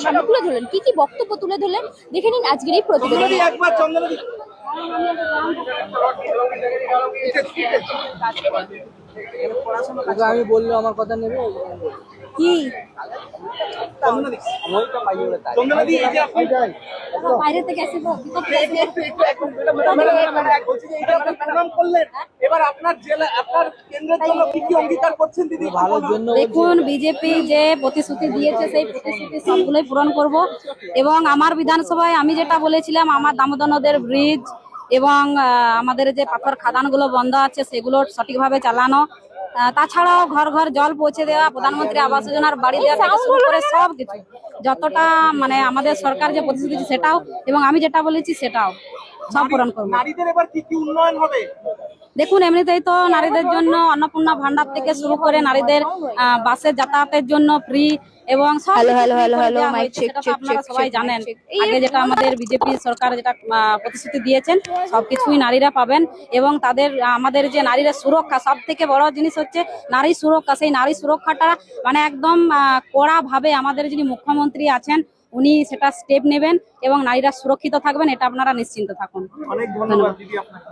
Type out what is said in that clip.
জনগণের সামনে তুলে ধরলেন, কি কি বক্তব্য তুলে ধরলেন দেখে নিন আজকের এই প্রতিবেদন। আমি বললো আমার কথা নেবে কি বাইরে থেকে এসে এবার আপনার জেলা আপনার কেন্দ্রের জন্য কি কি অঙ্গীকার করছেন দিদি? ভালোর জন্য দেখুন, বিজেপি যে প্রতিশ্রুতি দিয়েছে সেই প্রতিশ্রুতি সবগুলোই পূরণ করব এবং আমার বিধানসভায় আমি যেটা বলেছিলাম আমার দামোদর নদের ব্রিজ এবং আমাদের যে পাথর খাদানগুলো বন্ধ আছে সেগুলো সঠিকভাবে চালানো, তাছাড়াও ঘর ঘর জল পৌঁছে দেওয়া, প্রধানমন্ত্রী আবাস যোজনার বাড়ি দেওয়া থেকে শুরু করে সব কিছু যতটা মানে আমাদের সরকার যে প্রতিশ্রুতি দিয়েছে সেটাও এবং আমি যেটা বলেছি সেটাও সব পূরণ করবো। নারীদের এবার কি কি উন্নয়ন হবে? দেখুন, এমনিতেই তো নারীদের জন্য অন্নপূর্ণা ভান্ডার থেকে শুরু করে নারীদের বাসের যাতায়াতের জন্য ফ্রি এবং আপনারা সবাই জানেন আগে যেটা আমাদের বিজেপি সরকার যেটা প্রতিশ্রুতি দিয়েছেন সবকিছুই নারীরা পাবেন এবং তাদের আমাদের যে নারীরা সুরক্ষা, সব থেকে বড় জিনিস হচ্ছে নারী সুরক্ষা। সেই নারী সুরক্ষাটা মানে একদম কড়া ভাবে আমাদের যিনি মুখ্যমন্ত্রী আছেন উনি সেটা স্টেপ নেবেন এবং নারীরা সুরক্ষিত থাকবেন, এটা আপনারা নিশ্চিন্ত থাকুন। অনেক ধন্যবাদ দিদি আপনাকে।